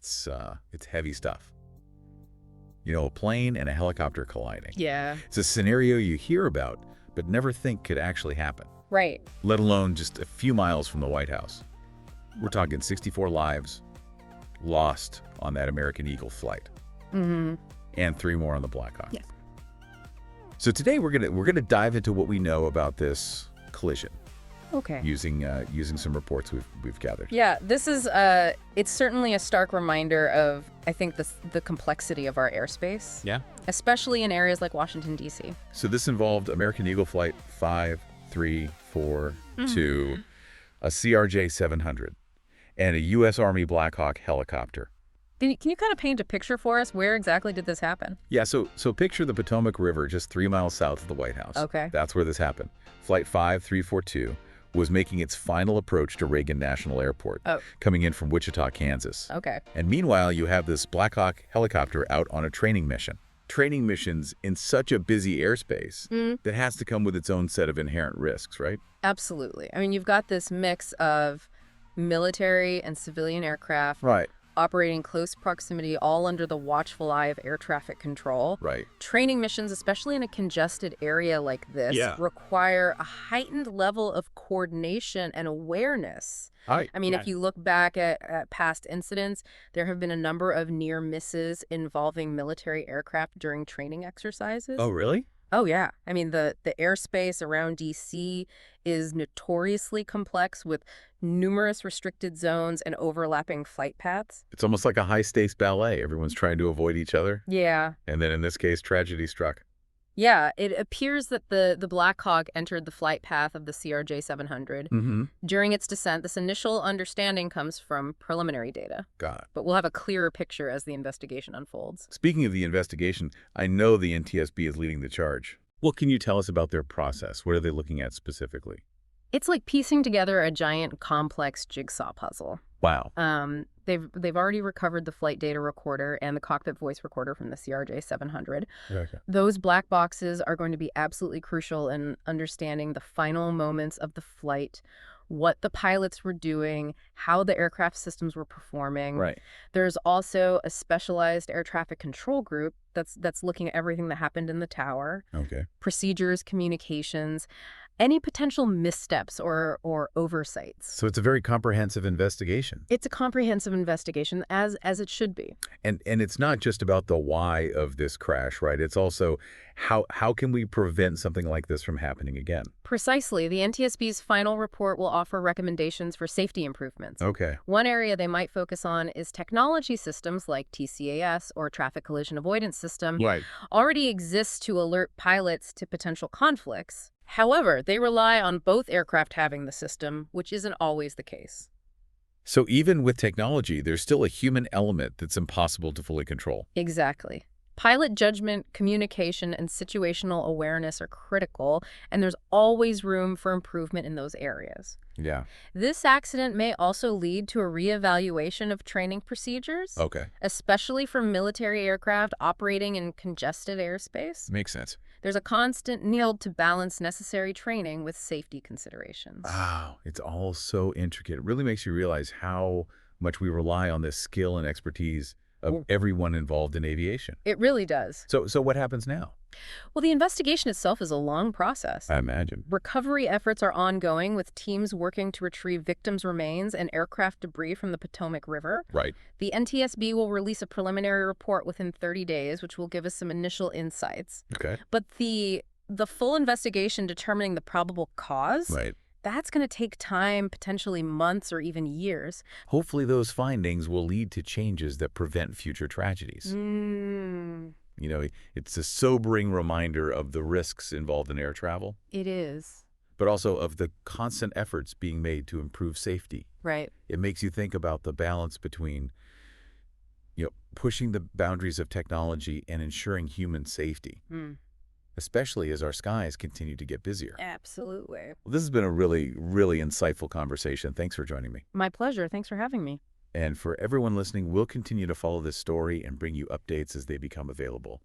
It's heavy stuff. You know, a plane and a helicopter colliding. Yeah. It's a scenario you hear about, but never think could actually happen, Right. let alone just a few miles from the White House. We're talking 64 lives lost on that American Eagle flight. Mm-hmm. And 3 more on the Black Hawk. Yes. So today we're gonna dive into what we know about this collision Okay. using some reports we've gathered. Yeah, this is it's certainly a stark reminder of, I think, the complexity of our airspace. Yeah. Especially in areas like Washington, D.C. So this involved American Eagle Flight 5342, a CRJ700, and a U.S. Army Black Hawk helicopter. Can you kind of paint a picture for us? Where exactly did this happen? Yeah, so picture the Potomac River just 3 miles south of the White House. Okay. That's where this happened. Flight 5342 was making its final approach to Reagan National Airport, coming in from Wichita, Kansas. Okay. And meanwhile, you have this Black Hawk helicopter out on a training mission. Training missions in such a busy airspace that has to come with its own set of inherent risks, right? Absolutely. I mean, you've got this mix of military and civilian aircraft. Right. Operating in close proximity, all under the watchful eye of air traffic control. Right. Training missions, especially in a congested area like this, require a heightened level of coordination and awareness. I mean, if you look back at past incidents, there have been a number of near misses involving military aircraft during training exercises. Oh, really? Oh, yeah. I mean, the airspace around D.C. is notoriously complex with numerous restricted zones and overlapping flight paths. It's almost like a high-stakes ballet. Everyone's trying to avoid each other. Yeah. And then in this case, tragedy struck. Yeah, it appears that the Black Hawk entered the flight path of the CRJ700. During its descent, this initial understanding comes from preliminary data. Got it. But we'll have a clearer picture as the investigation unfolds. Speaking of the investigation, I know the NTSB is leading the charge. What can you tell us about their process? What are they looking at specifically? It's like piecing together a giant, complex jigsaw puzzle. Wow. They've already recovered the flight data recorder and the cockpit voice recorder from the CRJ700. Okay. Those black boxes are going to be absolutely crucial in understanding the final moments of the flight, what the pilots were doing, how the aircraft systems were performing. Right. There's also a specialized air traffic control group that's looking at everything that happened in the tower. Okay. Procedures, communications, any potential missteps or oversights. So it's a very comprehensive investigation. It's a comprehensive investigation, as it should be. And it's not just about the why of this crash, right? It's also how can we prevent something like this from happening again? Precisely. The NTSB's final report will offer recommendations for safety improvements. Okay. One area they might focus on is technology systems like TCAS or traffic collision avoidance system. Right. Already exists to alert pilots to potential conflicts. However, they rely on both aircraft having the system, which isn't always the case. So even with technology, there's still a human element that's impossible to fully control. Exactly. Pilot judgment, communication, and situational awareness are critical, and there's always room for improvement in those areas. Yeah. This accident may also lead to a reevaluation of training procedures, Okay. especially for military aircraft operating in congested airspace. Makes sense. There's a constant need to balance necessary training with safety considerations. Wow. It's all so intricate. It really makes you realize how much we rely on this skill and expertise of everyone involved in aviation. It really does. So what happens now? Well, the investigation itself is a long process. I imagine. Recovery efforts are ongoing, with teams working to retrieve victims' remains and aircraft debris from the Potomac River. Right. The NTSB will release a preliminary report within 30 days, which will give us some initial insights. Okay. But the full investigation determining the probable cause, Right. that's going to take time, potentially months or even years. Hopefully those findings will lead to changes that prevent future tragedies. You know, it's a sobering reminder of the risks involved in air travel. It is. But also of the constant efforts being made to improve safety. Right. It makes you think about the balance between, pushing the boundaries of technology and ensuring human safety, especially as our skies continue to get busier. Absolutely. Well, this has been a really, really insightful conversation. Thanks for joining me. My pleasure. Thanks for having me. And for everyone listening, we'll continue to follow this story and bring you updates as they become available.